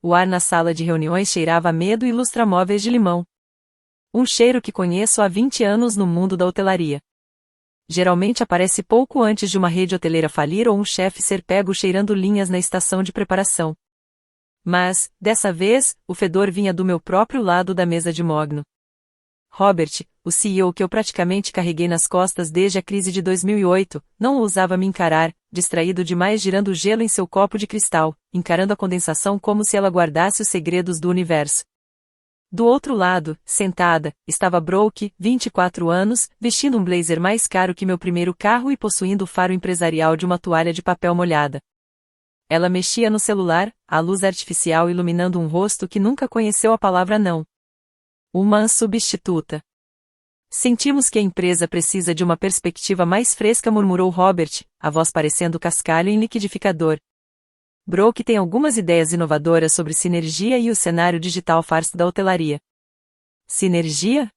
O ar na sala de reuniões cheirava a medo e lustramóveis de limão. Um cheiro que conheço há 20 anos no mundo da hotelaria. Geralmente aparece pouco antes de uma rede hoteleira falir ou um chefe ser pego cheirando linhas na estação de preparação. Mas, dessa vez, o fedor vinha do meu próprio lado da mesa de mogno. Robert, o CEO que eu praticamente carreguei nas costas desde a crise de 2008, não ousava me encarar, distraído demais girando gelo em seu copo de cristal, encarando a condensação como se ela guardasse os segredos do universo. Do outro lado, sentada, estava Brooke, 24 anos, vestindo um blazer mais caro que meu primeiro carro e possuindo o faro empresarial de uma toalha de papel molhada. Ela mexia no celular, a luz artificial iluminando um rosto que nunca conheceu a palavra não. Uma substituta. Sentimos que a empresa precisa de uma perspectiva mais fresca, murmurou Robert, a voz parecendo cascalho em liquidificador. Brooke tem algumas ideias inovadoras sobre sinergia e o cenário digital first da hotelaria. Sinergia?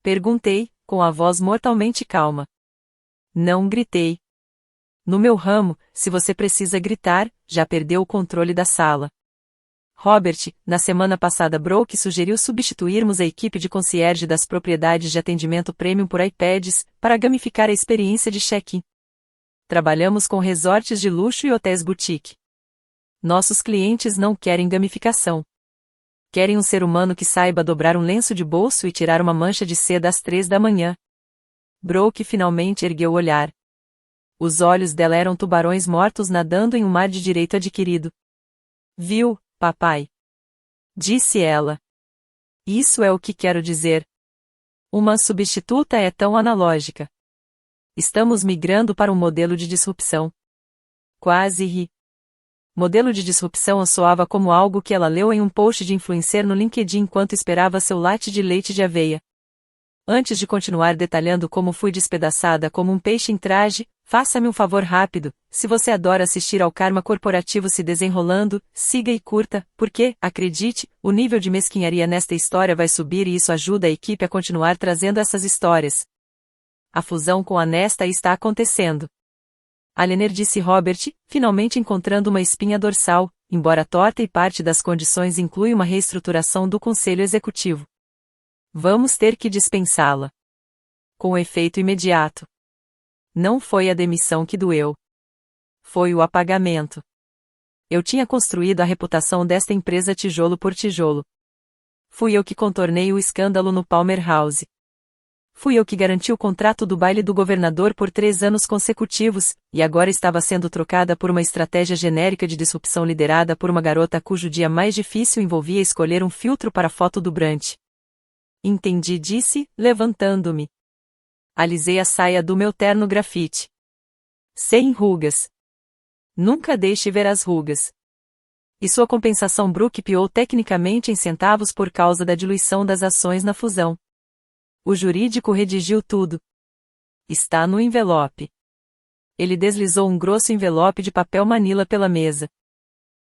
Perguntei, com a voz mortalmente calma. Não gritei. No meu ramo, se você precisa gritar, já perdeu o controle da sala. Robert, na semana passada Brooke sugeriu substituirmos a equipe de concierge das propriedades de atendimento premium por iPads, para gamificar a experiência de check-in. Trabalhamos com resorts de luxo e hotéis boutique. Nossos clientes não querem gamificação. Querem um ser humano que saiba dobrar um lenço de bolso e tirar uma mancha de seda às 3 da manhã. Brooke finalmente ergueu o olhar. Os olhos dela eram tubarões mortos nadando em um mar de direito adquirido. Viu, papai? Disse ela. Isso é o que quero dizer. Uma substituta é tão analógica. Estamos migrando para um modelo de disrupção. Quase ri. Modelo de disrupção soava como algo que ela leu em um post de influencer no LinkedIn enquanto esperava seu latte de leite de aveia. Antes de continuar detalhando como fui despedaçada como um peixe em traje, faça-me um favor rápido, se você adora assistir ao karma corporativo se desenrolando, siga e curta, porque, acredite, o nível de mesquinharia nesta história vai subir e isso ajuda a equipe a continuar trazendo essas histórias. A fusão com a Nesta está acontecendo. Alener, disse Robert, finalmente encontrando uma espinha dorsal, embora torta e parte das condições inclui uma reestruturação do conselho executivo. Vamos ter que dispensá-la. Com efeito imediato. Não foi a demissão que doeu. Foi o apagamento. Eu tinha construído a reputação desta empresa tijolo por tijolo. Fui eu que contornei o escândalo no Palmer House. Fui eu que garanti o contrato do baile do governador por 3 anos consecutivos, e agora estava sendo trocada por uma estratégia genérica de disrupção liderada por uma garota cujo dia mais difícil envolvia escolher um filtro para a foto do brunch. Entendi, disse, levantando-me. Alisei a saia do meu terno grafite. Sem rugas. Nunca deixe ver as rugas. E sua compensação Brooke piou tecnicamente em centavos por causa da diluição das ações na fusão. O jurídico redigiu tudo. Está no envelope. Ele deslizou um grosso envelope de papel manila pela mesa.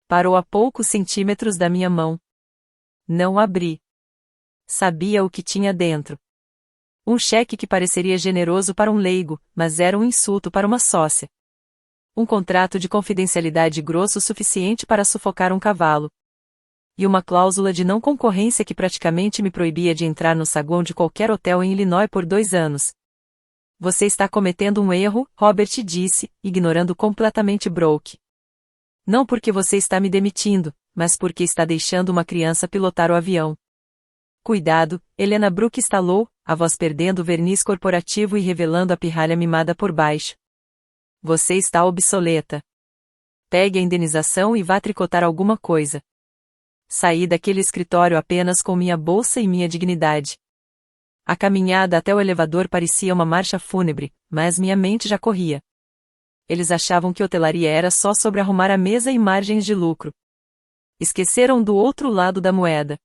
Parou a poucos centímetros da minha mão. Não abri. Sabia o que tinha dentro. Um cheque que pareceria generoso para um leigo, mas era um insulto para uma sócia. Um contrato de confidencialidade grosso o suficiente para sufocar um cavalo. E uma cláusula de não concorrência que praticamente me proibia de entrar no saguão de qualquer hotel em Illinois por 2 anos. Você está cometendo um erro, Robert disse, ignorando completamente Brooke. Não porque você está me demitindo, mas porque está deixando uma criança pilotar o avião. Cuidado, Helena, Brooke estalou, a voz perdendo o verniz corporativo e revelando a pirralha mimada por baixo. Você está obsoleta. Pegue a indenização e vá tricotar alguma coisa. Saí daquele escritório apenas com minha bolsa e minha dignidade. A caminhada até o elevador parecia uma marcha fúnebre, mas minha mente já corria. Eles achavam que hotelaria era só sobre arrumar a mesa e margens de lucro. Esqueceram do outro lado da moeda.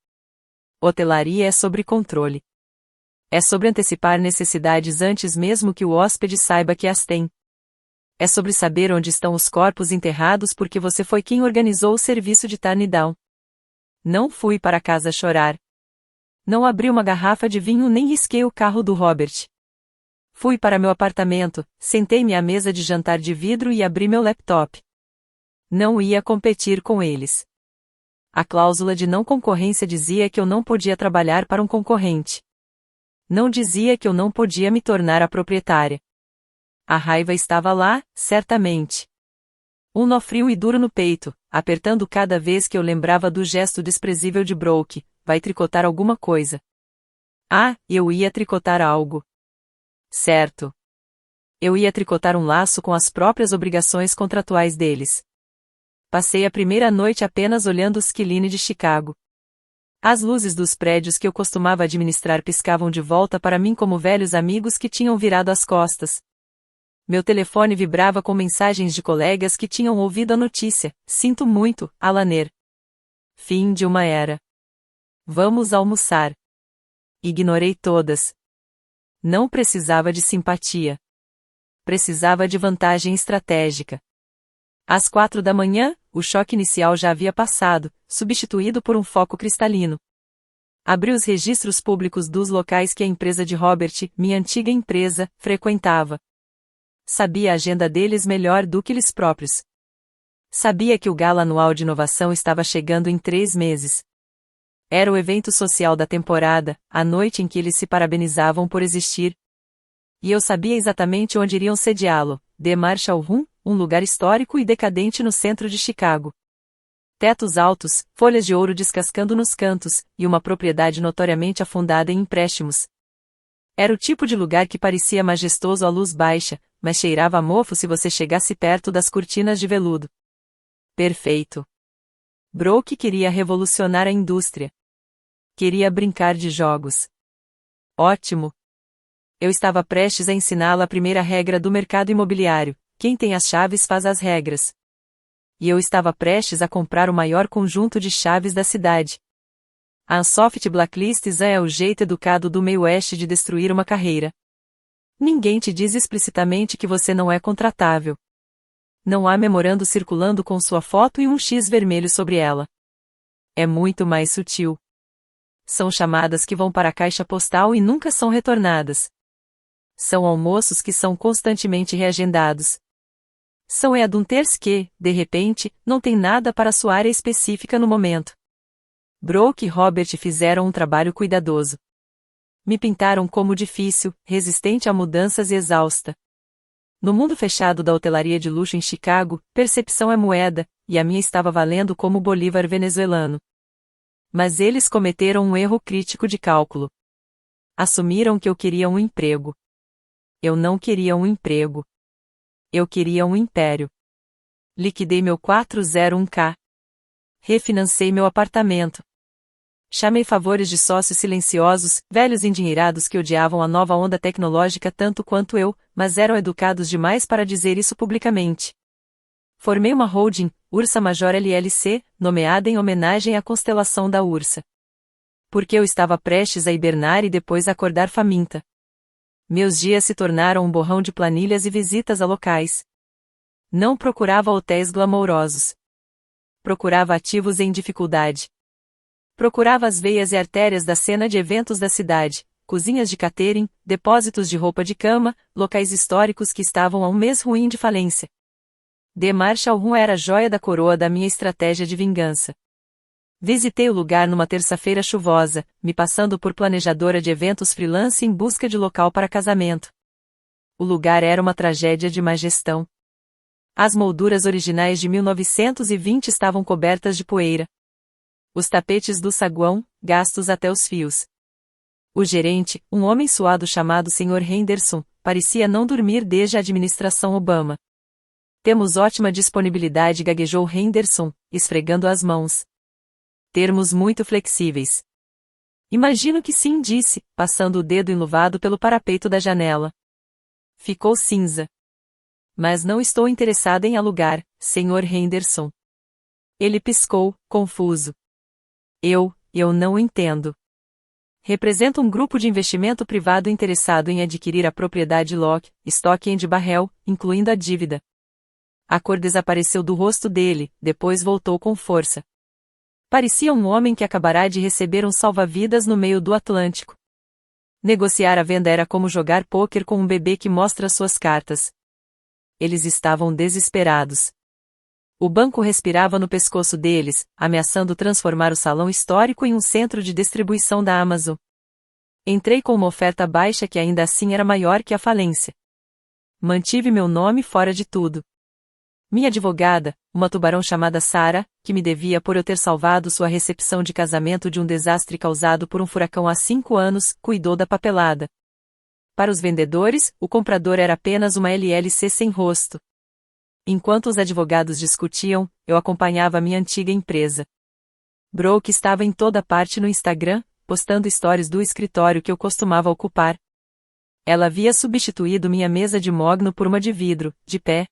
Hotelaria é sobre controle. É sobre antecipar necessidades antes mesmo que o hóspede saiba que as tem. É sobre saber onde estão os corpos enterrados porque você foi quem organizou o serviço de turn-down. Não fui para casa chorar. Não abri uma garrafa de vinho nem risquei o carro do Robert. Fui para meu apartamento, sentei-me à mesa de jantar de vidro e abri meu laptop. Não ia competir com eles. A cláusula de não concorrência dizia que eu não podia trabalhar para um concorrente. Não dizia que eu não podia me tornar a proprietária. A raiva estava lá, certamente. Um nó frio e duro no peito, apertando cada vez que eu lembrava do gesto desprezível de Brooke. Vai tricotar alguma coisa. Ah, eu ia tricotar algo. Certo. Eu ia tricotar um laço com as próprias obrigações contratuais deles. Passei a primeira noite apenas olhando o Skyline de Chicago. As luzes dos prédios que eu costumava administrar piscavam de volta para mim como velhos amigos que tinham virado as costas. Meu telefone vibrava com mensagens de colegas que tinham ouvido a notícia. Sinto muito, Alaner. Fim de uma era. Vamos almoçar. Ignorei todas. Não precisava de simpatia. Precisava de vantagem estratégica. Às 4 da manhã, o choque inicial já havia passado, substituído por um foco cristalino. Abri os registros públicos dos locais que a empresa de Robert, minha antiga empresa, frequentava. Sabia a agenda deles melhor do que eles próprios. Sabia que o gala anual de inovação estava chegando em 3 meses. Era o evento social da temporada, a noite em que eles se parabenizavam por existir. E eu sabia exatamente onde iriam sediá-lo, The Marshall Room, um lugar histórico e decadente no centro de Chicago. Tetos altos, folhas de ouro descascando nos cantos, e uma propriedade notoriamente afundada em empréstimos. Era o tipo de lugar que parecia majestoso à luz baixa, mas cheirava a mofo se você chegasse perto das cortinas de veludo. Perfeito. Brooke queria revolucionar a indústria. Queria brincar de jogos. Ótimo. Eu estava prestes a ensiná-la a primeira regra do mercado imobiliário: quem tem as chaves faz as regras. E eu estava prestes a comprar o maior conjunto de chaves da cidade. A Unsoft Blacklists é o jeito educado do meio-oeste de destruir uma carreira. Ninguém te diz explicitamente que você não é contratável. Não há memorando circulando com sua foto e um X vermelho sobre ela. É muito mais sutil. São chamadas que vão para a caixa postal e nunca são retornadas. São almoços que são constantemente reagendados. São headhunters que, de repente, não têm nada para sua área específica no momento. Brooke e Robert fizeram um trabalho cuidadoso. Me pintaram como difícil, resistente a mudanças e exausta. No mundo fechado da hotelaria de luxo em Chicago, percepção é moeda, e a minha estava valendo como bolívar venezuelano. Mas eles cometeram um erro crítico de cálculo. Assumiram que eu queria um emprego. Eu não queria um emprego. Eu queria um império. Liquidei meu 401k. Refinancei meu apartamento. Chamei favores de sócios silenciosos, velhos endinheirados que odiavam a nova onda tecnológica tanto quanto eu, mas eram educados demais para dizer isso publicamente. Formei uma holding, Ursa Major LLC, nomeada em homenagem à constelação da Ursa. Porque eu estava prestes a hibernar e depois acordar faminta. Meus dias se tornaram um borrão de planilhas e visitas a locais. Não procurava hotéis glamourosos. Procurava ativos em dificuldade. Procurava as veias e artérias da cena de eventos da cidade, cozinhas de catering, depósitos de roupa de cama, locais históricos que estavam a um mês ruim de falência. The Marshall Room era a joia da coroa da minha estratégia de vingança. Visitei o lugar numa terça-feira chuvosa, me passando por planejadora de eventos freelance em busca de local para casamento. O lugar era uma tragédia de má gestão. As molduras originais de 1920 estavam cobertas de poeira. Os tapetes do saguão, gastos até os fios. O gerente, um homem suado chamado Sr. Henderson, parecia não dormir desde a administração Obama. Temos ótima disponibilidade, gaguejou Henderson, esfregando as mãos. Termos muito flexíveis. Imagino que sim, disse, passando o dedo enluvado pelo parapeito da janela. Ficou cinza. Mas não estou interessada em alugar, Sr. Henderson. Ele piscou, confuso. Eu não entendo. Representa um grupo de investimento privado interessado em adquirir a propriedade Lock, Stock and Barrel, incluindo a dívida. A cor desapareceu do rosto dele, depois voltou com força. Parecia um homem que acabará de receber um salva-vidas no meio do Atlântico. Negociar a venda era como jogar pôquer com um bebê que mostra suas cartas. Eles estavam desesperados. O banco respirava no pescoço deles, ameaçando transformar o salão histórico em um centro de distribuição da Amazon. Entrei com uma oferta baixa que ainda assim era maior que a falência. Mantive meu nome fora de tudo. Minha advogada, uma tubarão chamada Sarah, que me devia por eu ter salvado sua recepção de casamento de um desastre causado por um furacão há 5 anos, cuidou da papelada. Para os vendedores, o comprador era apenas uma LLC sem rosto. Enquanto os advogados discutiam, eu acompanhava minha antiga empresa. Brooke estava em toda parte no Instagram, postando stories do escritório que eu costumava ocupar. Ela havia substituído minha mesa de mogno por uma de vidro, de pé.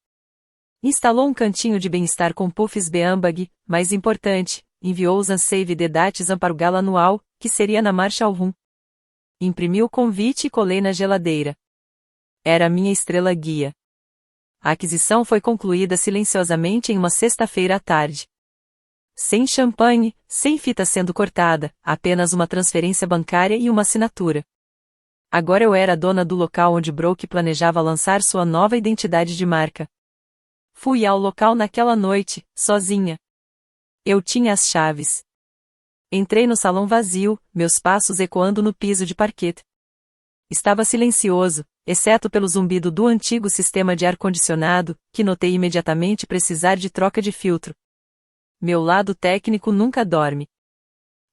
Instalou um cantinho de bem-estar com puffs beanbag, mais importante, enviou os Unsave the Dates para o gala anual, que seria na Marshall Room. Imprimi o convite e colei na geladeira. Era a minha estrela guia. A aquisição foi concluída silenciosamente em uma sexta-feira à tarde. Sem champanhe, sem fita sendo cortada, apenas uma transferência bancária e uma assinatura. Agora eu era a dona do local onde Brooke planejava lançar sua nova identidade de marca. Fui ao local naquela noite, sozinha. Eu tinha as chaves. Entrei no salão vazio, meus passos ecoando no piso de parquet. Estava silencioso, exceto pelo zumbido do antigo sistema de ar-condicionado, que notei imediatamente precisar de troca de filtro. Meu lado técnico nunca dorme.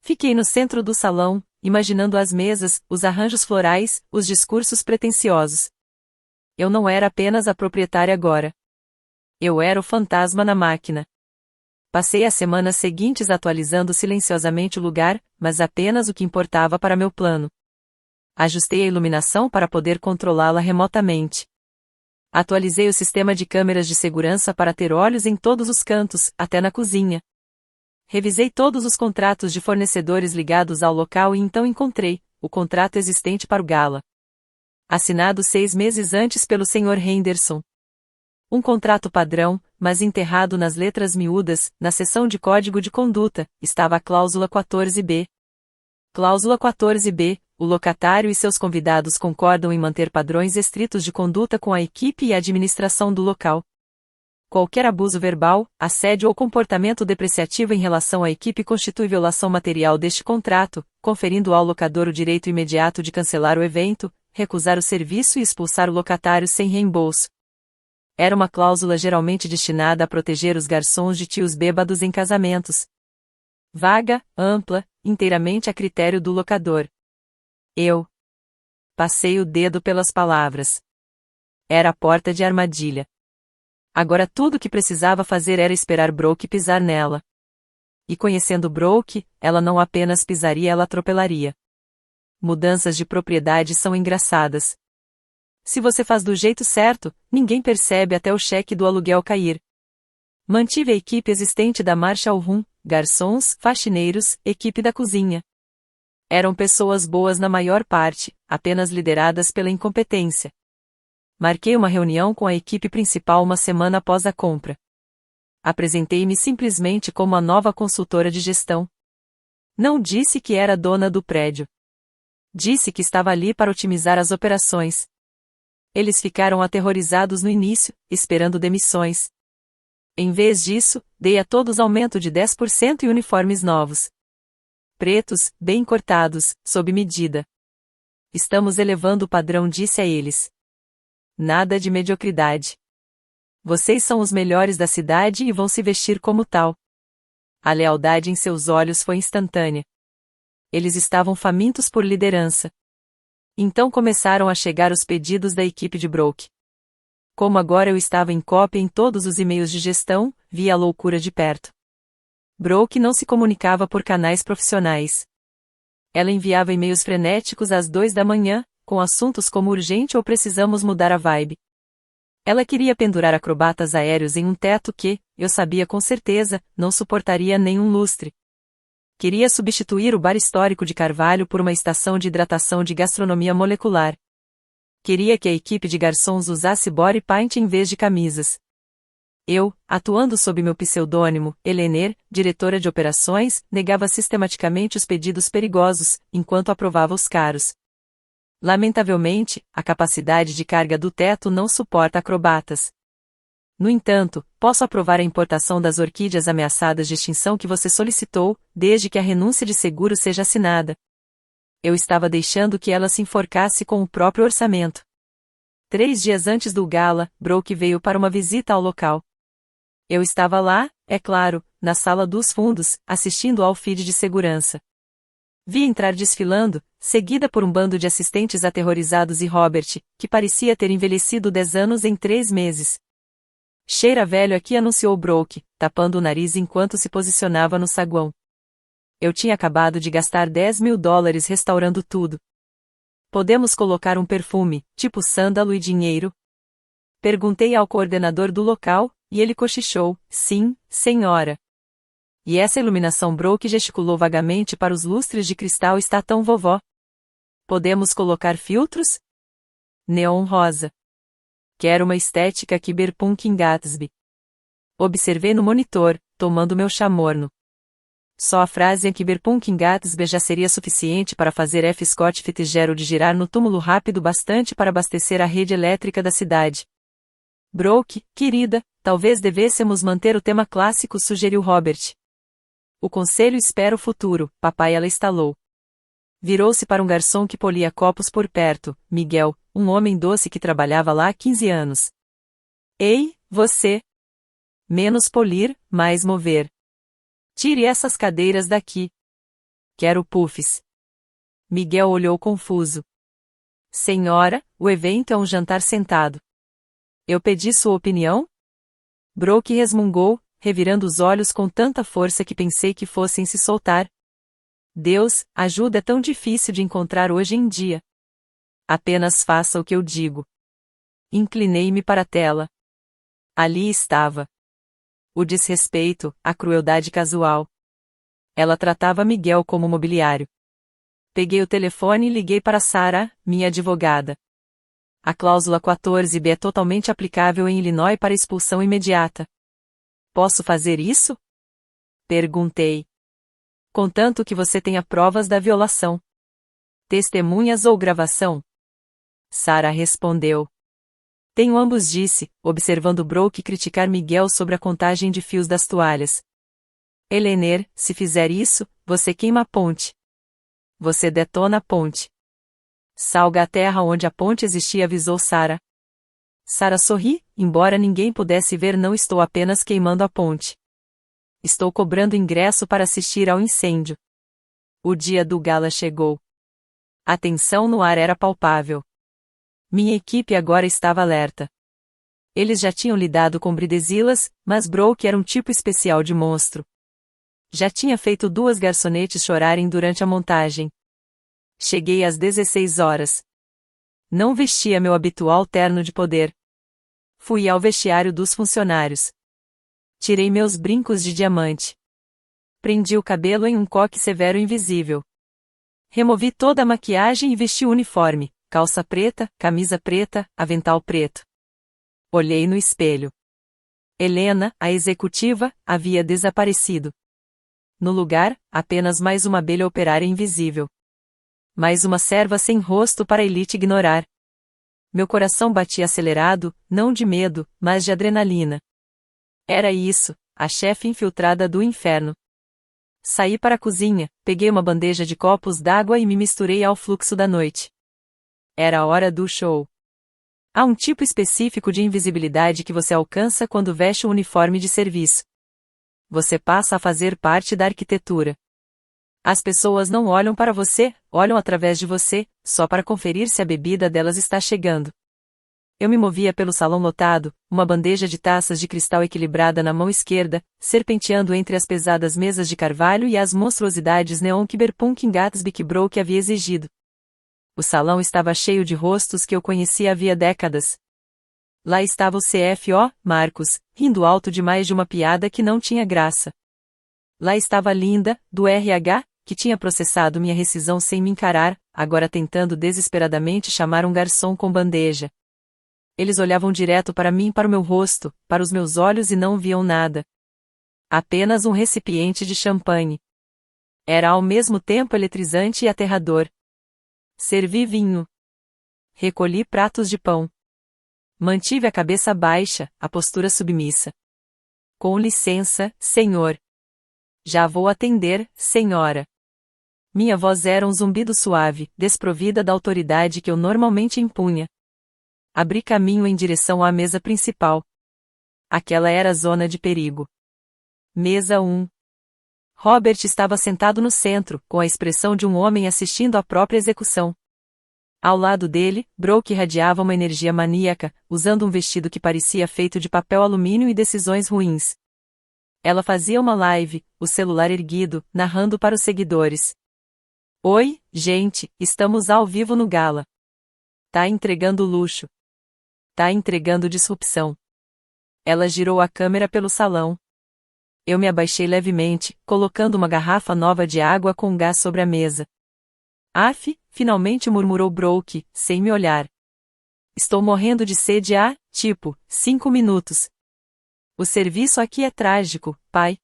Fiquei no centro do salão, imaginando as mesas, os arranjos florais, os discursos pretensiosos. Eu não era apenas a proprietária agora. Eu era o fantasma na máquina. Passei as semanas seguintes atualizando silenciosamente o lugar, mas apenas o que importava para meu plano. Ajustei a iluminação para poder controlá-la remotamente. Atualizei o sistema de câmeras de segurança para ter olhos em todos os cantos, até na cozinha. Revisei todos os contratos de fornecedores ligados ao local e então encontrei o contrato existente para o gala. Assinado 6 meses antes pelo Sr. Henderson. Um contrato padrão, mas enterrado nas letras miúdas, na seção de código de conduta, estava a cláusula 14b. Cláusula 14b. O locatário e seus convidados concordam em manter padrões estritos de conduta com a equipe e a administração do local. Qualquer abuso verbal, assédio ou comportamento depreciativo em relação à equipe constitui violação material deste contrato, conferindo ao locador o direito imediato de cancelar o evento, recusar o serviço e expulsar o locatário sem reembolso. Era uma cláusula geralmente destinada a proteger os garçons de tios bêbados em casamentos. Vaga, ampla, inteiramente a critério do locador. Eu passei o dedo pelas palavras. Era a porta de armadilha. Agora tudo o que precisava fazer era esperar Brooke pisar nela. E conhecendo Brooke, ela não apenas pisaria, ela atropelaria. Mudanças de propriedade são engraçadas. Se você faz do jeito certo, ninguém percebe até o cheque do aluguel cair. Mantive a equipe existente da Marshall Room, garçons, faxineiros, equipe da cozinha. Eram pessoas boas na maior parte, apenas lideradas pela incompetência. Marquei uma reunião com a equipe principal uma semana após a compra. Apresentei-me simplesmente como a nova consultora de gestão. Não disse que era dona do prédio. Disse que estava ali para otimizar as operações. Eles ficaram aterrorizados no início, esperando demissões. Em vez disso, dei a todos aumento de 10% e uniformes novos. Pretos, bem cortados, sob medida. Estamos elevando o padrão, disse a eles. Nada de mediocridade. Vocês são os melhores da cidade e vão se vestir como tal. A lealdade em seus olhos foi instantânea. Eles estavam famintos por liderança. Então começaram a chegar os pedidos da equipe de Brooke. Como agora eu estava em cópia em todos os e-mails de gestão, via a loucura de perto. Brooke não se comunicava por canais profissionais. Ela enviava e-mails frenéticos às 2 da manhã, com assuntos como urgente ou precisamos mudar a vibe. Ela queria pendurar acrobatas aéreos em um teto que, eu sabia com certeza, não suportaria nenhum lustre. Queria substituir o bar histórico de Carvalho por uma estação de hidratação de gastronomia molecular. Queria que a equipe de garçons usasse body paint em vez de camisas. Eu, atuando sob meu pseudônimo, Elener, diretora de operações, negava sistematicamente os pedidos perigosos, enquanto aprovava os caros. Lamentavelmente, a capacidade de carga do teto não suporta acrobatas. No entanto, posso aprovar a importação das orquídeas ameaçadas de extinção que você solicitou, desde que a renúncia de seguro seja assinada. Eu estava deixando que ela se enforcasse com o próprio orçamento. 3 dias antes do gala, Brooke veio para uma visita ao local. Eu estava lá, é claro, na sala dos fundos, assistindo ao feed de segurança. Vi entrar desfilando, seguida por um bando de assistentes aterrorizados e Robert, que parecia ter envelhecido 10 anos em 3 meses. Cheira velho aqui, anunciou Brooke, tapando o nariz enquanto se posicionava no saguão. Eu tinha acabado de gastar $10.000 restaurando tudo. Podemos colocar um perfume, tipo sândalo e dinheiro? Perguntei ao coordenador do local, e ele cochichou, sim, senhora. E essa iluminação? Brooke gesticulou vagamente para os lustres de cristal. Está tão vovó. Podemos colocar filtros? Neon rosa. Quero uma estética cyberpunk em Gatsby. Observei no monitor, tomando meu chamorno. Só a frase em cyberpunk em Gatsby já seria suficiente para fazer F. Scott Fitzgerald girar no túmulo rápido bastante para abastecer a rede elétrica da cidade. Brooke, querida, talvez devêssemos manter o tema clássico, sugeriu Robert. O conselho espera o futuro, papai, ela estalou. Virou-se para um garçom que polia copos por perto, Miguel, um homem doce que trabalhava lá há 15 anos. Ei, você! Menos polir, mais mover. Tire essas cadeiras daqui. Quero puffs. Miguel olhou confuso. Senhora, o evento é um jantar sentado. Eu pedi sua opinião? Brooke resmungou, revirando os olhos com tanta força que pensei que fossem se soltar. Deus, ajuda é tão difícil de encontrar hoje em dia. Apenas faça o que eu digo. Inclinei-me para a tela. Ali estava. O desrespeito, a crueldade casual. Ela tratava Miguel como mobiliário. Peguei o telefone e liguei para Sarah, minha advogada. A cláusula 14b é totalmente aplicável em Illinois para expulsão imediata. Posso fazer isso? Perguntei. Contanto que você tenha provas da violação. Testemunhas ou gravação? Sarah respondeu. Tenho ambos, disse, observando Brooke criticar Miguel sobre a contagem de fios das toalhas. Eleanor, se fizer isso, você queima a ponte. Você detona a ponte. Salga a terra onde a ponte existia, avisou Sarah. Sarah sorri, embora ninguém pudesse ver, não estou apenas queimando a ponte. Estou cobrando ingresso para assistir ao incêndio. O dia do gala chegou. A tensão no ar era palpável. Minha equipe agora estava alerta. Eles já tinham lidado com Bridezilas, mas Brooke era um tipo especial de monstro. Já tinha feito 2 garçonetes chorarem durante a montagem. Cheguei às 16 horas. Não vestia meu habitual terno de poder. Fui ao vestiário dos funcionários. Tirei meus brincos de diamante. Prendi o cabelo em um coque severo invisível. Removi toda a maquiagem e vesti o uniforme. Calça preta, camisa preta, avental preto. Olhei no espelho. Helena, a executiva, havia desaparecido. No lugar, apenas mais uma abelha operária invisível. Mais uma serva sem rosto para a elite ignorar. Meu coração batia acelerado, não de medo, mas de adrenalina. Era isso, a chefe infiltrada do inferno. Saí para a cozinha, peguei uma bandeja de copos d'água e me misturei ao fluxo da noite. Era a hora do show. Há um tipo específico de invisibilidade que você alcança quando veste um uniforme de serviço. Você passa a fazer parte da arquitetura. As pessoas não olham para você, olham através de você, só para conferir se a bebida delas está chegando. Eu me movia pelo salão lotado, uma bandeja de taças de cristal equilibrada na mão esquerda, serpenteando entre as pesadas mesas de carvalho e as monstruosidades neon cyberpunk em Gatsby que Brooke havia exigido. O salão estava cheio de rostos que eu conhecia havia décadas. Lá estava o CFO, Marcos, rindo alto demais de uma piada que não tinha graça. Lá estava Linda, do RH, que tinha processado minha rescisão sem me encarar, agora tentando desesperadamente chamar um garçom com bandeja. Eles olhavam direto para mim, para o meu rosto, para os meus olhos e não viam nada. Apenas um recipiente de champanhe. Era ao mesmo tempo eletrizante e aterrador. Servi vinho. Recolhi pratos de pão. Mantive a cabeça baixa, a postura submissa. Com licença, senhor. Já vou atender, senhora. Minha voz era um zumbido suave, desprovida da autoridade que eu normalmente impunha. Abri caminho em direção à mesa principal. Aquela era a zona de perigo. Mesa 1. Robert estava sentado no centro, com a expressão de um homem assistindo à própria execução. Ao lado dele, Brooke irradiava uma energia maníaca, usando um vestido que parecia feito de papel alumínio e decisões ruins. Ela fazia uma live, o celular erguido, narrando para os seguidores. Oi, gente, estamos ao vivo no Gala. Tá entregando luxo. Tá entregando disrupção. Ela girou a câmera pelo salão. Eu me abaixei levemente, colocando uma garrafa nova de água com gás sobre a mesa. Aff, finalmente murmurou Brooke, sem me olhar. Estou morrendo de sede há, 5 minutos. O serviço aqui é trágico, pai.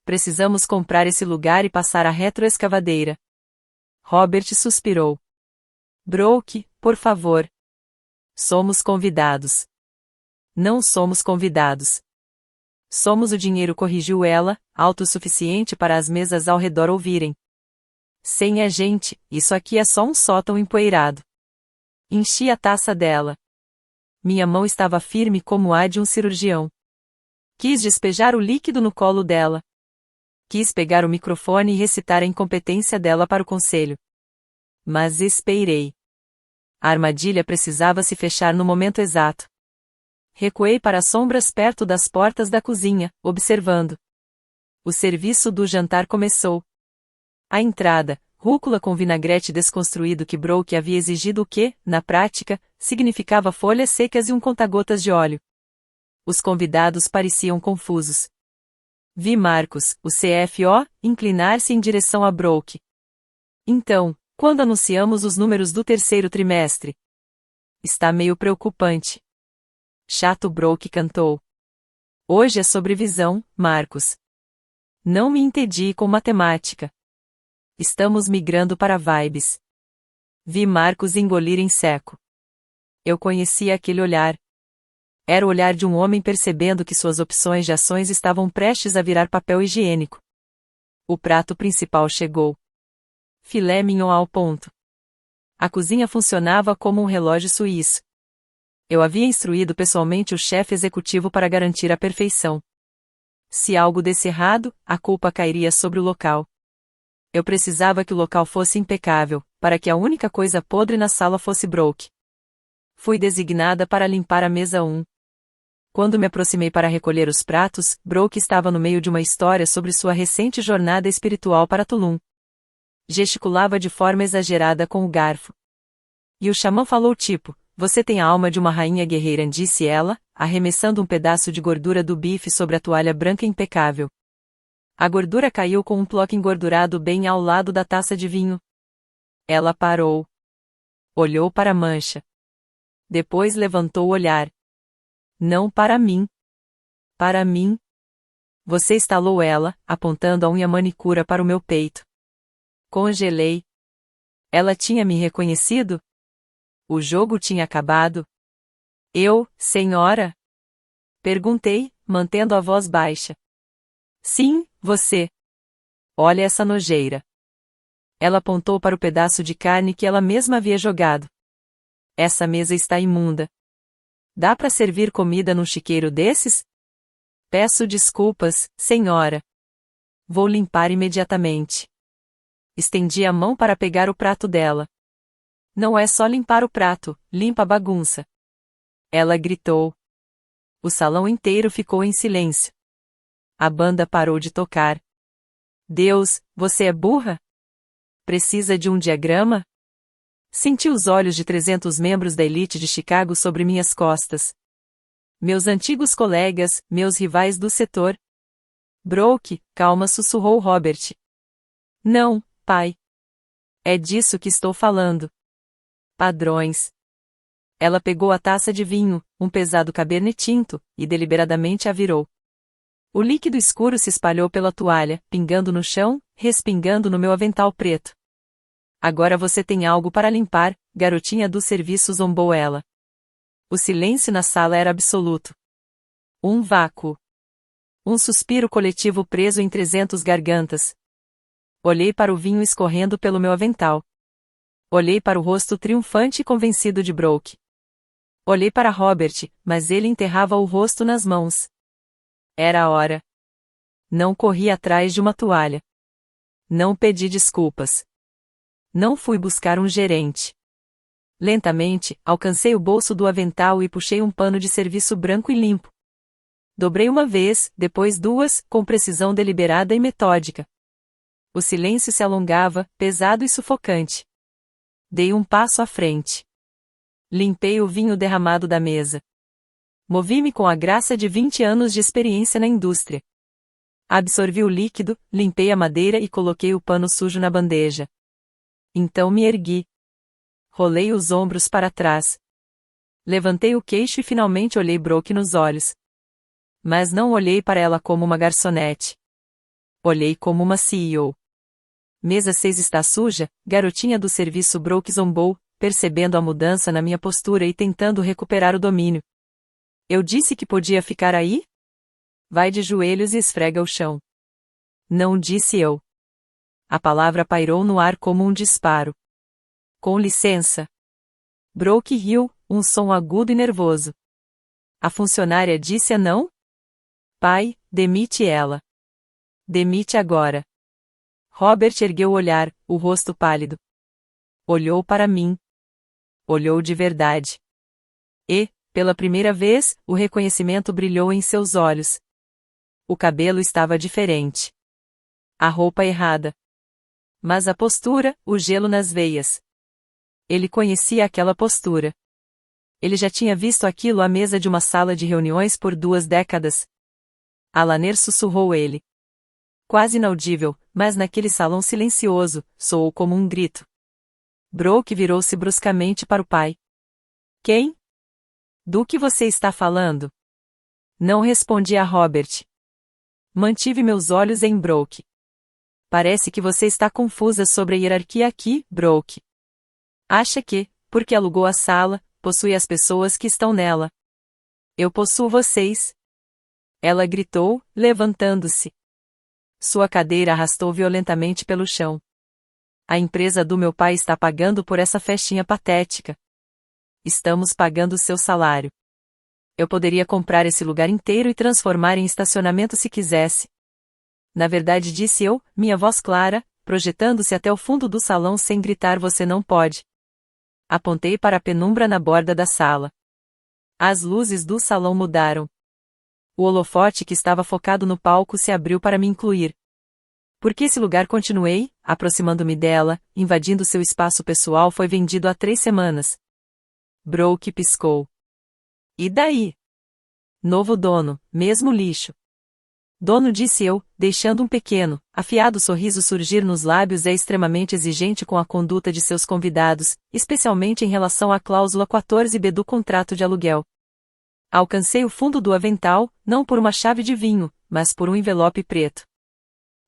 Precisamos comprar esse lugar e passar a retroescavadeira. Robert suspirou. Brooke, por favor. Somos convidados. Não somos convidados. Somos o dinheiro, corrigiu ela, autossuficiente para as mesas ao redor ouvirem. Sem a gente, isso aqui é só um sótão empoeirado. Enchi a taça dela. Minha mão estava firme como a de um cirurgião. Quis despejar o líquido no colo dela. Quis pegar o microfone e recitar a incompetência dela para o conselho. Mas esperei. A armadilha precisava se fechar no momento exato. Recuei para as sombras perto das portas da cozinha, observando. O serviço do jantar começou. A entrada, rúcula com vinagrete desconstruído que Brooke havia exigido o que, na prática, significava folhas secas e um conta-gotas de óleo. Os convidados pareciam confusos. Vi Marcos, o CFO, inclinar-se em direção a Brooke. Então, quando anunciamos os números do terceiro trimestre? Está meio preocupante. Chato, Brooke cantou. Hoje é sobre visão, Marcos. Não me entedie com matemática. Estamos migrando para vibes. Vi Marcos engolir em seco. Eu conhecia aquele olhar. Era o olhar de um homem percebendo que suas opções de ações estavam prestes a virar papel higiênico. O prato principal chegou. Filé mignon ao ponto. A cozinha funcionava como um relógio suíço. Eu havia instruído pessoalmente o chefe executivo para garantir a perfeição. Se algo desse errado, a culpa cairia sobre o local. Eu precisava que o local fosse impecável, para que a única coisa podre na sala fosse Brooke. Fui designada para limpar a mesa 1. Quando me aproximei para recolher os pratos, Brooke estava no meio de uma história sobre sua recente jornada espiritual para Tulum. Gesticulava de forma exagerada com o garfo. E o xamã falou você tem a alma de uma rainha guerreira, disse ela, arremessando um pedaço de gordura do bife sobre a toalha branca impecável. A gordura caiu com um bloco engordurado bem ao lado da taça de vinho. Ela parou. Olhou para a mancha. Depois levantou o olhar. Não para mim. Para mim. Você estalou ela, apontando a unha manicura para o meu peito. Congelei. Ela tinha me reconhecido? O jogo tinha acabado? Eu, senhora? Perguntei, mantendo a voz baixa. Sim, você. Olha essa nojeira. Ela apontou para o pedaço de carne que ela mesma havia jogado. Essa mesa está imunda. Dá para servir comida num chiqueiro desses? Peço desculpas, senhora. Vou limpar imediatamente. Estendi a mão para pegar o prato dela. Não é só limpar o prato, limpa a bagunça. Ela gritou. O salão inteiro ficou em silêncio. A banda parou de tocar. Deus, você é burra? Precisa de um diagrama? Senti os olhos de 300 membros da elite de Chicago sobre minhas costas. Meus antigos colegas, meus rivais do setor. Brooke, calma, sussurrou Robert. Não, pai. É disso que estou falando. Padrões. Ela pegou a taça de vinho, um pesado Cabernet Tinto, e deliberadamente a virou. O líquido escuro se espalhou pela toalha, pingando no chão, respingando no meu avental preto. Agora você tem algo para limpar, garotinha do serviço, zombou ela. O silêncio na sala era absoluto. Um vácuo. Um suspiro coletivo preso em 300 gargantas. Olhei para o vinho escorrendo pelo meu avental. Olhei para o rosto triunfante e convencido de Brooke. Olhei para Robert, mas ele enterrava o rosto nas mãos. Era a hora. Não corri atrás de uma toalha. Não pedi desculpas. Não fui buscar um gerente. Lentamente, alcancei o bolso do avental e puxei um pano de serviço branco e limpo. Dobrei uma vez, depois duas, com precisão deliberada e metódica. O silêncio se alongava, pesado e sufocante. Dei um passo à frente. Limpei o vinho derramado da mesa. Movi-me com a graça de 20 anos de experiência na indústria. Absorvi o líquido, limpei a madeira e coloquei o pano sujo na bandeja. Então me ergui. Rolei os ombros para trás. Levantei o queixo e finalmente olhei Brooke nos olhos. Mas não olhei para ela como uma garçonete. Olhei como uma CEO. Mesa 6 está suja, garotinha do serviço. Brooke zombou, percebendo a mudança na minha postura e tentando recuperar o domínio. Eu disse que podia ficar aí? Vai de joelhos e esfrega o chão. Não disse eu. A palavra pairou no ar como um disparo. Com licença. Brooke riu, um som agudo e nervoso. A funcionária disse não? Pai, demite ela. Demite agora. Robert ergueu o olhar, o rosto pálido. Olhou para mim. Olhou de verdade. E, pela primeira vez, o reconhecimento brilhou em seus olhos. O cabelo estava diferente. A roupa errada. Mas a postura, o gelo nas veias. Ele conhecia aquela postura. Ele já tinha visto aquilo à mesa de uma sala de reuniões por 2 décadas. Alaner sussurrou ele. Quase inaudível, mas naquele salão silencioso, soou como um grito. Brooke virou-se bruscamente para o pai. Quem? Do que você está falando? Não respondi a Robert. Mantive meus olhos em Brooke. Parece que você está confusa sobre a hierarquia aqui, Brooke. Acha que, porque alugou a sala, possui as pessoas que estão nela. Eu possuo vocês. Ela gritou, levantando-se. Sua cadeira arrastou violentamente pelo chão. A empresa do meu pai está pagando por essa festinha patética. Estamos pagando seu salário. Eu poderia comprar esse lugar inteiro e transformar em estacionamento se quisesse. Na verdade, disse eu, minha voz clara, projetando-se até o fundo do salão sem gritar: você não pode. Apontei para a penumbra na borda da sala. As luzes do salão mudaram. O holofote que estava focado no palco se abriu para me incluir. Por que esse lugar? Continuei, aproximando-me dela, invadindo seu espaço pessoal. Foi vendido há 3 semanas. Brooke piscou. E daí? Novo dono, mesmo lixo. Dono, disse eu, deixando um pequeno, afiado sorriso surgir nos lábios. É extremamente exigente com a conduta de seus convidados, especialmente em relação à cláusula 14b do contrato de aluguel. Alcancei o fundo do avental, não por uma chave de vinho, mas por um envelope preto.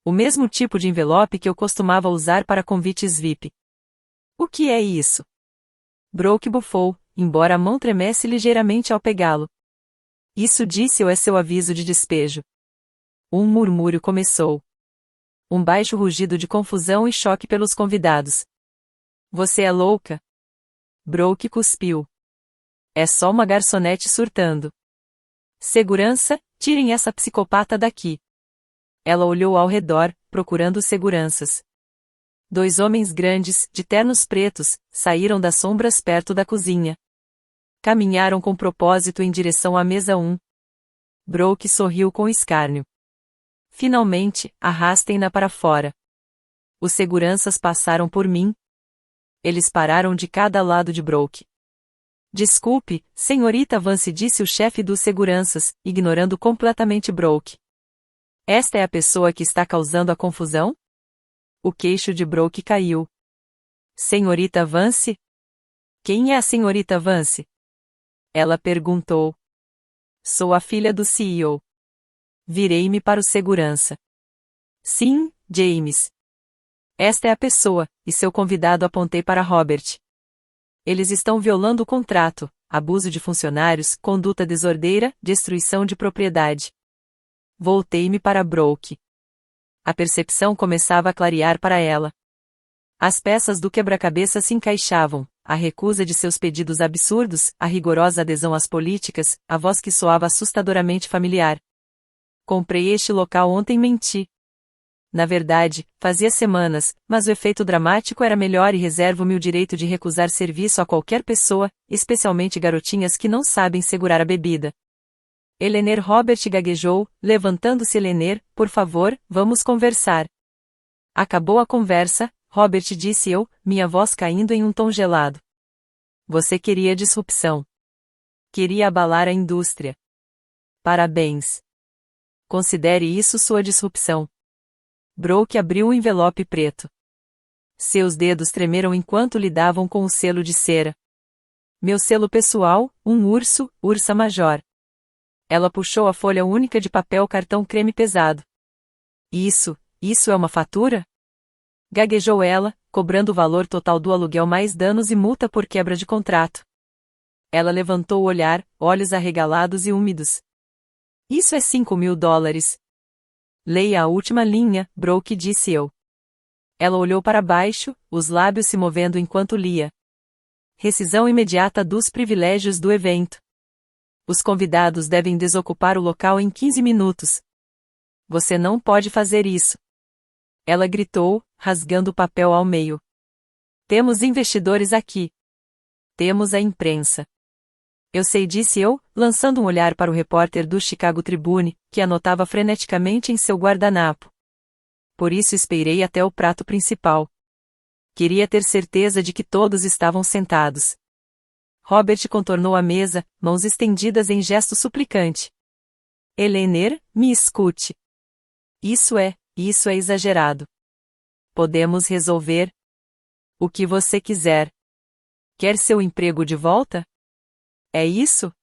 O mesmo tipo de envelope que eu costumava usar para convites VIP. O que é isso? Brooke bufou, embora a mão tremesse ligeiramente ao pegá-lo. Isso, disse eu, é seu aviso de despejo. Um murmúrio começou. Um baixo rugido de confusão e choque pelos convidados. Você é louca? Brooke cuspiu. É só uma garçonete surtando. Segurança, tirem essa psicopata daqui. Ela olhou ao redor, procurando seguranças. 2 homens grandes, de ternos pretos, saíram das sombras perto da cozinha. Caminharam com propósito em direção à mesa 1. Brooke sorriu com escárnio. Finalmente, arrastem-na para fora. Os seguranças passaram por mim. Eles pararam de cada lado de Brooke. Desculpe, senhorita Vance, disse o chefe dos seguranças, ignorando completamente Brooke. Esta é a pessoa que está causando a confusão? O queixo de Brooke caiu. Senhorita Vance? Quem é a senhorita Vance? Ela perguntou. Sou a filha do CEO. Virei-me para o segurança. Sim, James. Esta é a pessoa, e seu convidado. Apontei para Robert. Eles estão violando o contrato, abuso de funcionários, conduta desordeira, destruição de propriedade. Voltei-me para Brooke. A percepção começava a clarear para ela. As peças do quebra-cabeça se encaixavam, a recusa de seus pedidos absurdos, a rigorosa adesão às políticas, a voz que soava assustadoramente familiar. Comprei este local ontem, menti. Na verdade, fazia semanas, mas o efeito dramático era melhor e reservo-me o direito de recusar serviço a qualquer pessoa, especialmente garotinhas que não sabem segurar a bebida. Eleanor Robert gaguejou, levantando-se. Eleanor, por favor, vamos conversar. Acabou a conversa, Robert, disse eu, minha voz caindo em um tom gelado. Você queria disrupção. Queria abalar a indústria. Parabéns. Considere isso sua disrupção. Brooke abriu um envelope preto. Seus dedos tremeram enquanto lidavam com o selo de cera. Meu selo pessoal, um urso, Ursa Major. Ela puxou a folha única de papel cartão creme pesado. Isso é uma fatura? Gaguejou ela, cobrando o valor total do aluguel mais danos e multa por quebra de contrato. Ela levantou o olhar, olhos arregalados e úmidos. Isso é $5.000. Leia a última linha, Brooke, disse eu. Ela olhou para baixo, os lábios se movendo enquanto lia. Rescisão imediata dos privilégios do evento. Os convidados devem desocupar o local em 15 minutos. Você não pode fazer isso. Ela gritou, rasgando o papel ao meio. Temos investidores aqui. Temos a imprensa. Eu sei, disse eu, lançando um olhar para o repórter do Chicago Tribune, que anotava freneticamente em seu guardanapo. Por isso esperei até o prato principal. Queria ter certeza de que todos estavam sentados. Robert contornou a mesa, mãos estendidas em gesto suplicante. Eleanor, me escute. Isso é exagerado. Podemos resolver o que você quiser. Quer seu emprego de volta? É isso?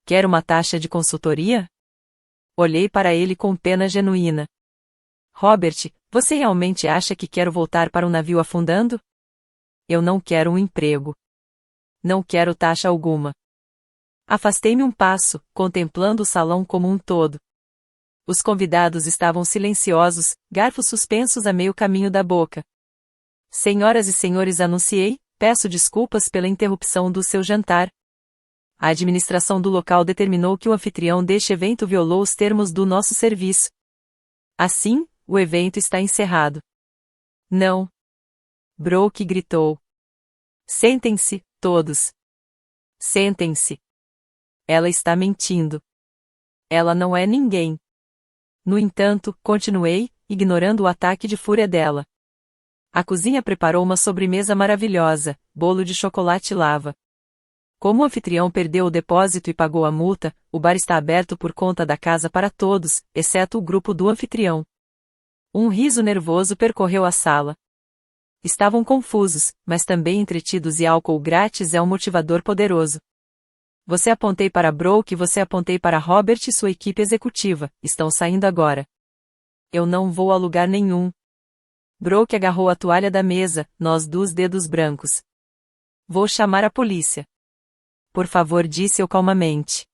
Quer uma taxa de consultoria? Olhei para ele com pena genuína. Robert, você realmente acha que quero voltar para um navio afundando? Eu não quero um emprego. Não quero taxa alguma. Afastei-me um passo, contemplando o salão como um todo. Os convidados estavam silenciosos, garfos suspensos a meio caminho da boca. Senhoras e senhores, anunciei, peço desculpas pela interrupção do seu jantar. A administração do local determinou que o anfitrião deste evento violou os termos do nosso serviço. Assim, o evento está encerrado. Não. Brooke gritou. Sentem-se, todos. Sentem-se. Ela está mentindo. Ela não é ninguém. No entanto, continuei, ignorando o ataque de fúria dela. A cozinha preparou uma sobremesa maravilhosa, bolo de chocolate lava. Como o anfitrião perdeu o depósito e pagou a multa, o bar está aberto por conta da casa para todos, exceto o grupo do anfitrião. Um riso nervoso percorreu a sala. Estavam confusos, mas também entretidos, e álcool grátis é um motivador poderoso. Você apontei para Brooke, você apontei para Robert e sua equipe executiva, estão saindo agora. Eu não vou a lugar nenhum. Brooke agarrou a toalha da mesa, nós dos dedos brancos. Vou chamar a polícia. Por favor, disse eu calmamente.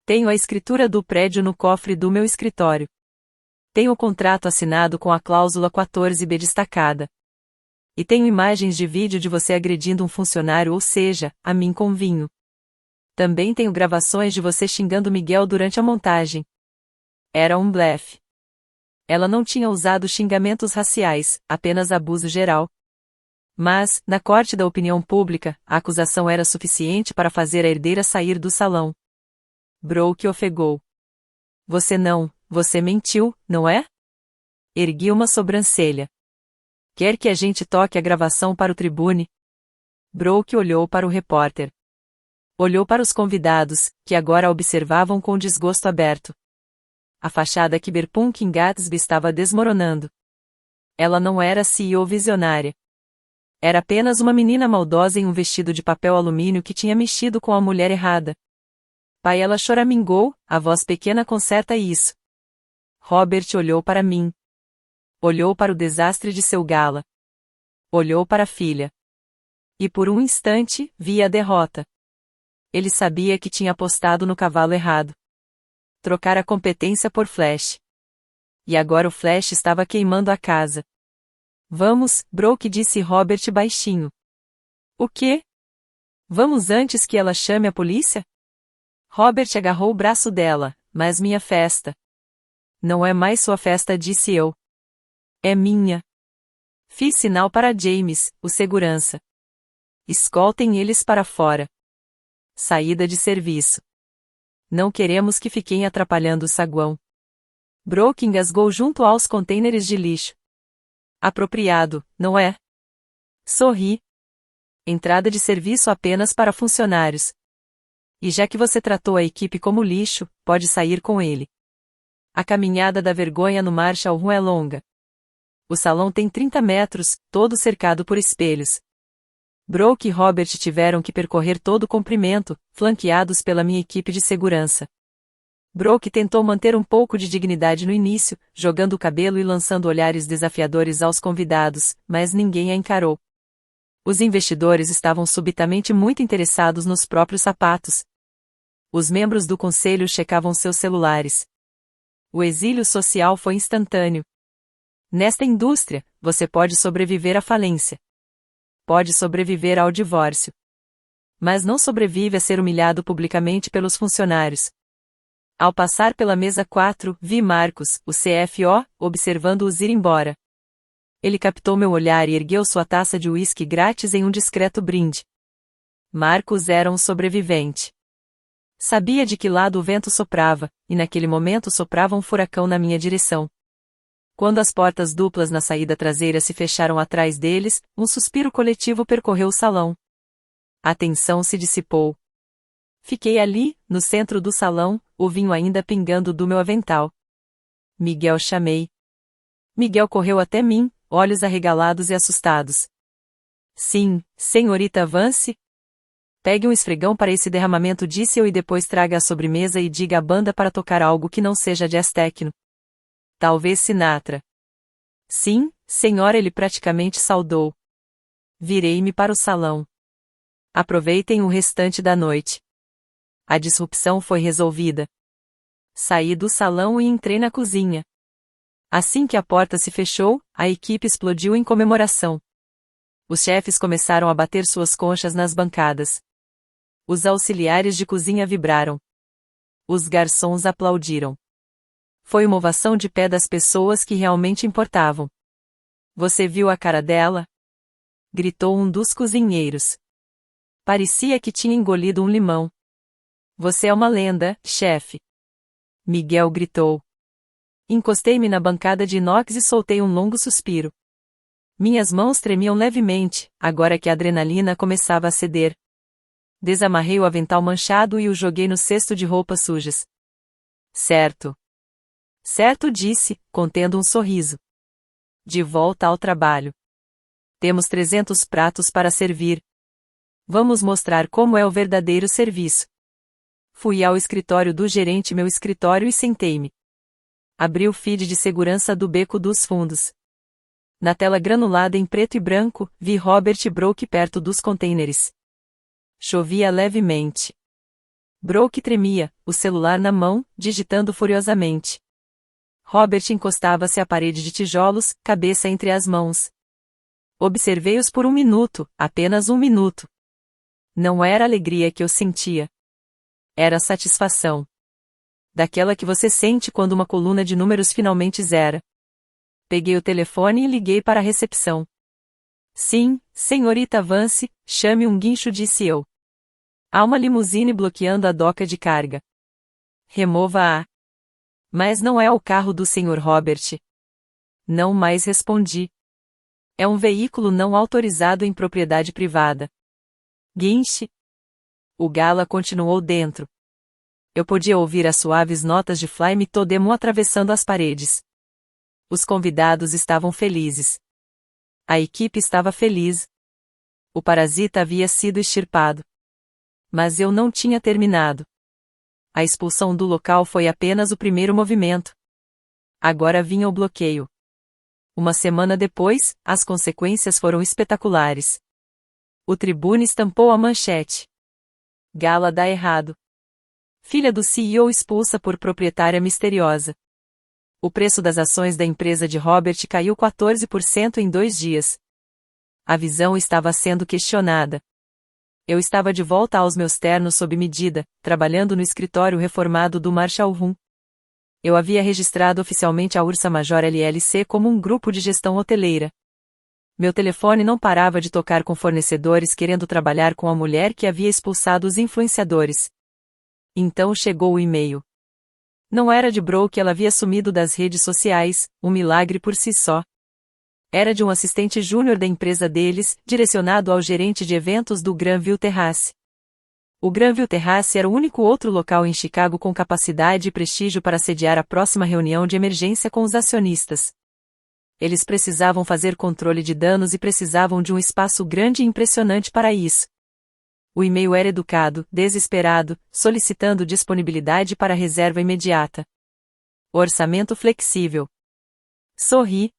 Tenho a escritura do prédio no cofre do meu escritório. Tenho o contrato assinado com a cláusula 14b destacada. E tenho imagens de vídeo de você agredindo um funcionário, ou seja, a mim com vinho. Também tenho gravações de você xingando Miguel durante a montagem. Era um blefe. Ela não tinha usado xingamentos raciais, apenas abuso geral. Mas, na corte da opinião pública, a acusação era suficiente para fazer a herdeira sair do salão. Brooke ofegou. Você mentiu, não é? Ergui uma sobrancelha. Quer que a gente toque a gravação para o Tribune? Brooke olhou para o repórter. Olhou para os convidados, que agora a observavam com desgosto aberto. A fachada Cyberpunk em Gatsby estava desmoronando. Ela não era CEO visionária. Era apenas uma menina maldosa em um vestido de papel alumínio que tinha mexido com a mulher errada. Pai, ela choramingou, a voz pequena conserta isso. Robert olhou para mim. Olhou para o desastre de seu gala. Olhou para a filha. E por um instante, vi a derrota. Ele sabia que tinha apostado no cavalo errado. Trocar a competência por Flash. E agora o Flash estava queimando a casa. Vamos, Brooke, disse Robert baixinho. O quê? Vamos antes que ela chame a polícia? Robert agarrou o braço dela. Mas minha festa. Não é mais sua festa, disse eu. É minha. Fiz sinal para James, o segurança. Escoltem eles para fora. Saída de serviço. Não queremos que fiquem atrapalhando o saguão. Brooke engasgou junto aos contêineres de lixo. Apropriado, não é? Sorri. Entrada de serviço apenas para funcionários. E já que você tratou a equipe como lixo, pode sair com ele. A caminhada da vergonha no Marshall Run é longa. O salão tem 30 metros, todo cercado por espelhos. Brooke e Robert tiveram que percorrer todo o comprimento, flanqueados pela minha equipe de segurança. Brooke tentou manter um pouco de dignidade no início, jogando o cabelo e lançando olhares desafiadores aos convidados, mas ninguém a encarou. Os investidores estavam subitamente muito interessados nos próprios sapatos. Os membros do conselho checavam seus celulares. O exílio social foi instantâneo. Nesta indústria, você pode sobreviver à falência. Pode sobreviver ao divórcio. Mas não sobrevive a ser humilhado publicamente pelos funcionários. Ao passar pela mesa 4, vi Marcos, o CFO, observando-os ir embora. Ele captou meu olhar e ergueu sua taça de uísque grátis em um discreto brinde. Marcos era um sobrevivente. Sabia de que lado o vento soprava, e naquele momento soprava um furacão na minha direção. Quando as portas duplas na saída traseira se fecharam atrás deles, um suspiro coletivo percorreu o salão. A tensão se dissipou. Fiquei ali, no centro do salão, o vinho ainda pingando do meu avental. Miguel, chamei. Miguel correu até mim, olhos arregalados e assustados. Sim, senhorita Vance? Pegue um esfregão para esse derramamento, disse eu, e depois traga a sobremesa e diga à banda para tocar algo que não seja jazz techno. Talvez Sinatra. Sim, senhora, ele praticamente saudou. Virei-me para o salão. Aproveitem o restante da noite. A disrupção foi resolvida. Saí do salão e entrei na cozinha. Assim que a porta se fechou, a equipe explodiu em comemoração. Os chefes começaram a bater suas conchas nas bancadas. Os auxiliares de cozinha vibraram. Os garçons aplaudiram. Foi uma ovação de pé das pessoas que realmente importavam. Você viu a cara dela? Gritou um dos cozinheiros. Parecia que tinha engolido um limão. Você é uma lenda, chefe. Miguel gritou. Encostei-me na bancada de inox e soltei um longo suspiro. Minhas mãos tremiam levemente, agora que a adrenalina começava a ceder. Desamarrei o avental manchado e o joguei no cesto de roupas sujas. Certo. Certo, disse, contendo um sorriso. De volta ao trabalho. Temos 300 pratos para servir. Vamos mostrar como é o verdadeiro serviço. Fui ao escritório do gerente, meu escritório, e sentei-me. Abri o feed de segurança do Beco dos Fundos. Na tela granulada em preto e branco, vi Robert e Brooke perto dos contêineres. Chovia levemente. Brooke tremia, o celular na mão, digitando furiosamente. Robert encostava-se à parede de tijolos, cabeça entre as mãos. Observei-os por um minuto, apenas um minuto. Não era alegria que eu sentia. Era satisfação. Daquela que você sente quando uma coluna de números finalmente zera. Peguei o telefone e liguei para a recepção. Sim, senhorita Vance, chame um guincho, disse eu. Há uma limusine bloqueando a doca de carga. Remova-a. Mas não é o carro do Sr. Robert. Não mais respondi. É um veículo não autorizado em propriedade privada. Guinche. O Gala continuou dentro. Eu podia ouvir as suaves notas de Fly Me To The Moon atravessando as paredes. Os convidados estavam felizes. A equipe estava feliz. O parasita havia sido extirpado. Mas eu não tinha terminado. A expulsão do local foi apenas o primeiro movimento. Agora vinha o bloqueio. Uma semana depois, as consequências foram espetaculares. O Tribune estampou a manchete. Gala dá errado. Filha do CEO expulsa por proprietária misteriosa. O preço das ações da empresa de Robert caiu 14% em 2 dias. A visão estava sendo questionada. Eu estava de volta aos meus ternos sob medida, trabalhando no escritório reformado do Marshall Rum. Eu havia registrado oficialmente a Ursa Major LLC como um grupo de gestão hoteleira. Meu telefone não parava de tocar com fornecedores querendo trabalhar com a mulher que havia expulsado os influenciadores. Então chegou o e-mail. Não era de Bro que ela havia sumido das redes sociais, um milagre por si só. Era de um assistente júnior da empresa deles, direcionado ao gerente de eventos do Granville Terrace. O Granville Terrace era o único outro local em Chicago com capacidade e prestígio para sediar a próxima reunião de emergência com os acionistas. Eles precisavam fazer controle de danos e precisavam de um espaço grande e impressionante para isso. O e-mail era educado, desesperado, solicitando disponibilidade para reserva imediata. Orçamento flexível. Sorri.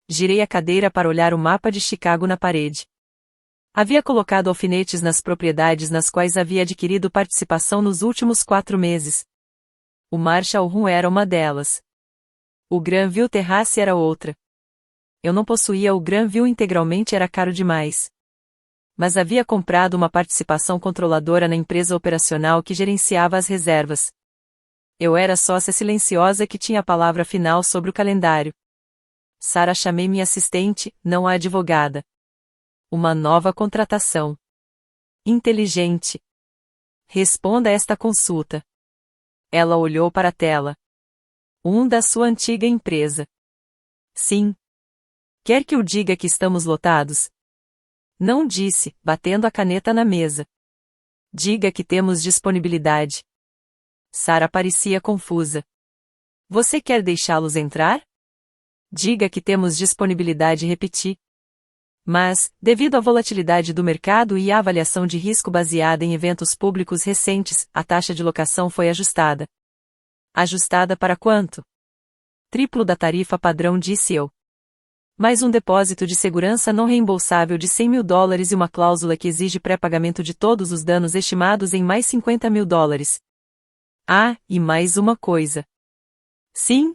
Girei a cadeira para olhar o mapa de Chicago na parede. Havia colocado alfinetes nas propriedades nas quais havia adquirido participação nos últimos 4 meses. O Marshall Rum era uma delas. O Granville Terrace era outra. Eu não possuía o Granville integralmente, era caro demais. Mas havia comprado uma participação controladora na empresa operacional que gerenciava as reservas. Eu era sócia silenciosa que tinha a palavra final sobre o calendário. Sarah, chamei minha assistente, não a advogada. Uma nova contratação. Inteligente. Responda esta consulta. Ela olhou para a tela. Da sua antiga empresa. Sim. Quer que eu diga que estamos lotados? Não, disse, batendo a caneta na mesa. Diga que temos disponibilidade. Sarah parecia confusa. Você quer deixá-los entrar? Diga que temos disponibilidade, repeti. Mas, devido à volatilidade do mercado e à avaliação de risco baseada em eventos públicos recentes, a taxa de locação foi ajustada. Ajustada para quanto? Triplo da tarifa padrão, disse eu. Mais um depósito de segurança não reembolsável de $100.000 e uma cláusula que exige pré-pagamento de todos os danos estimados em mais $50.000. Ah, e mais uma coisa. Sim?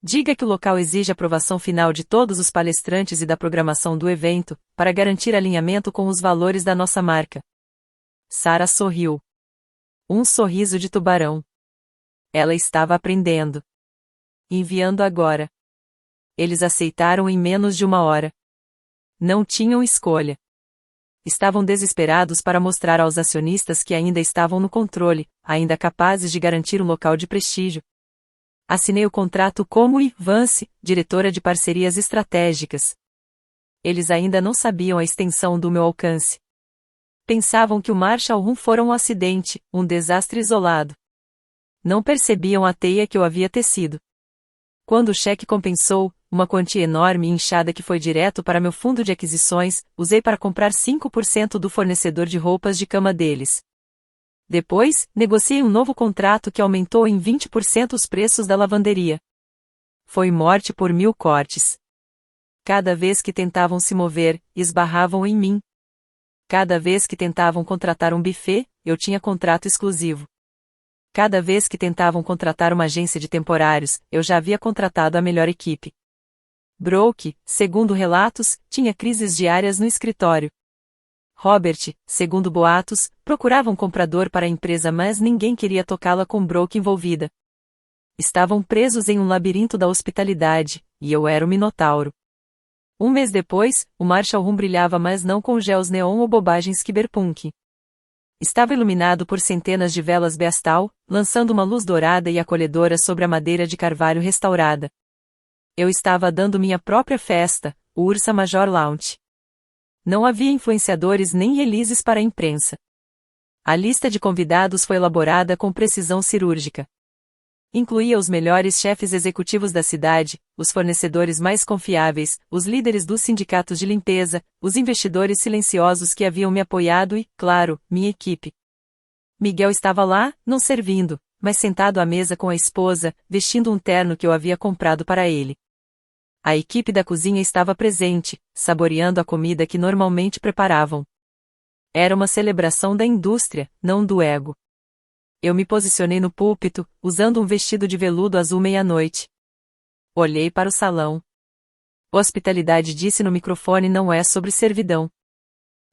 Diga que o local exige aprovação final de todos os palestrantes e da programação do evento, para garantir alinhamento com os valores da nossa marca. Sarah sorriu. Um sorriso de tubarão. Ela estava aprendendo. Enviando agora. Eles aceitaram em menos de 1 hora. Não tinham escolha. Estavam desesperados para mostrar aos acionistas que ainda estavam no controle, ainda capazes de garantir um local de prestígio. Assinei o contrato como Vance, diretora de parcerias estratégicas. Eles ainda não sabiam a extensão do meu alcance. Pensavam que o Marshall Rum fora um acidente, um desastre isolado. Não percebiam a teia que eu havia tecido. Quando o cheque compensou, uma quantia enorme e inchada que foi direto para meu fundo de aquisições, usei para comprar 5% do fornecedor de roupas de cama deles. Depois, negociei um novo contrato que aumentou em 20% os preços da lavanderia. Foi morte por 1000 cortes. Cada vez que tentavam se mover, esbarravam em mim. Cada vez que tentavam contratar um buffet, eu tinha contrato exclusivo. Cada vez que tentavam contratar uma agência de temporários, eu já havia contratado a melhor equipe. Broke, segundo relatos, tinha crises diárias no escritório. Robert, segundo boatos, procurava um comprador para a empresa, mas ninguém queria tocá-la com Broke envolvida. Estavam presos em um labirinto da hospitalidade, e eu era o Minotauro. 1 mês depois, o Marshall Rum brilhava, mas não com gels neon ou bobagens cyberpunk. Estava iluminado por centenas de velas Beastal, lançando uma luz dourada e acolhedora sobre a madeira de carvalho restaurada. Eu estava dando minha própria festa, o Ursa Major Lounge. Não havia influenciadores nem releases para a imprensa. A lista de convidados foi elaborada com precisão cirúrgica. Incluía os melhores chefes executivos da cidade, os fornecedores mais confiáveis, os líderes dos sindicatos de limpeza, os investidores silenciosos que haviam me apoiado e, claro, minha equipe. Miguel estava lá, não servindo, mas sentado à mesa com a esposa, vestindo um terno que eu havia comprado para ele. A equipe da cozinha estava presente, saboreando a comida que normalmente preparavam. Era uma celebração da indústria, não do ego. Eu me posicionei no púlpito, usando um vestido de veludo azul meia-noite. Olhei para o salão. Hospitalidade, disse no microfone, não é sobre servidão.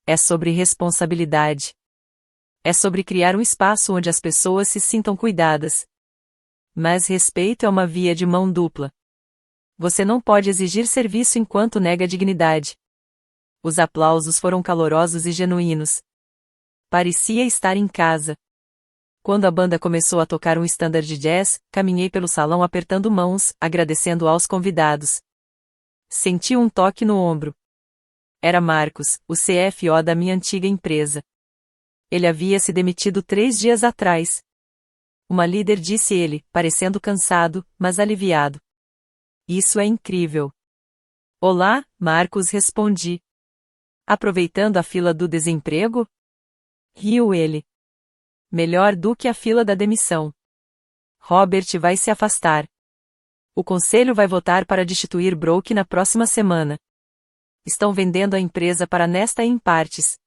É sobre responsabilidade. É sobre criar um espaço onde as pessoas se sintam cuidadas. Mas respeito é uma via de mão dupla. Você não pode exigir serviço enquanto nega dignidade. Os aplausos foram calorosos e genuínos. Parecia estar em casa. Quando a banda começou a tocar um standard de jazz, caminhei pelo salão apertando mãos, agradecendo aos convidados. Senti um toque no ombro. Era Marcos, o CFO da minha antiga empresa. Ele havia se demitido 3 dias atrás. Uma líder, disse ele, parecendo cansado, mas aliviado. Isso é incrível. Olá, Marcos, respondi. Aproveitando a fila do desemprego? Riu ele. Melhor do que a fila da demissão. Robert vai se afastar. O conselho vai votar para destituir Brooke na próxima semana. Estão vendendo a empresa para Nesta em partes.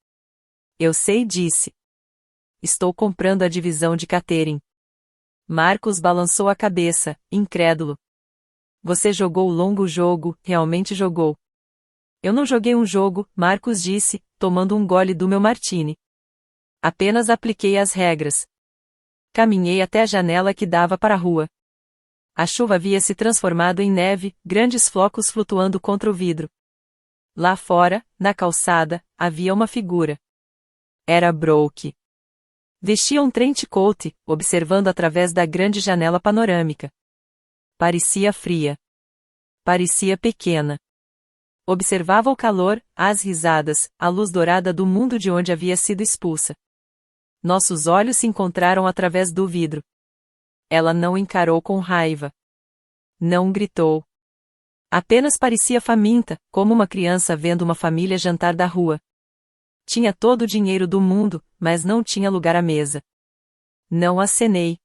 Eu sei, disse. Estou comprando a divisão de catering. Marcos balançou a cabeça, incrédulo. Você jogou o longo jogo, realmente jogou. Eu não joguei um jogo, Marcos disse, tomando um gole do meu martini. Apenas apliquei as regras. Caminhei até a janela que dava para a rua. A chuva havia se transformado em neve, grandes flocos flutuando contra o vidro. Lá fora, na calçada, havia uma figura. Era Brooke. Vestia um trench coat, observando através da grande janela panorâmica. Parecia fria. Parecia pequena. Observava o calor, as risadas, a luz dourada do mundo de onde havia sido expulsa. Nossos olhos se encontraram através do vidro. Ela não encarou com raiva. Não gritou. Apenas parecia faminta, como uma criança vendo uma família jantar da rua. Tinha todo o dinheiro do mundo, mas não tinha lugar à mesa. Não acenei.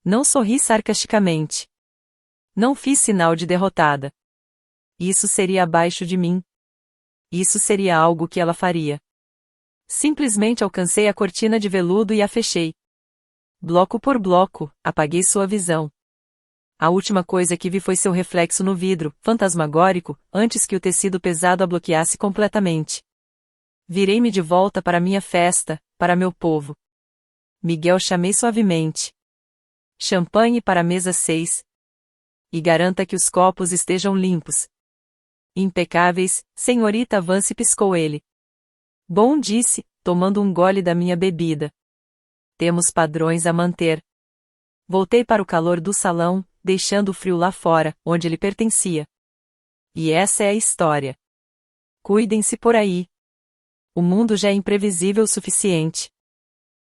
Não sorri sarcasticamente. Não fiz sinal de derrotada. Isso seria abaixo de mim. Isso seria algo que ela faria. Simplesmente alcancei a cortina de veludo e a fechei. Bloco por bloco, apaguei sua visão. A última coisa que vi foi seu reflexo no vidro, fantasmagórico, antes que o tecido pesado a bloqueasse completamente. Virei-me de volta para minha festa, para meu povo. Miguel, chamei suavemente. Champanhe para a mesa 6. E garanta que os copos estejam limpos. Impecáveis, senhorita Vance, piscou ele. Bom, disse, tomando um gole da minha bebida. Temos padrões a manter. Voltei para o calor do salão, deixando o frio lá fora, onde ele pertencia. E essa é a história. Cuidem-se por aí. O mundo já é imprevisível o suficiente.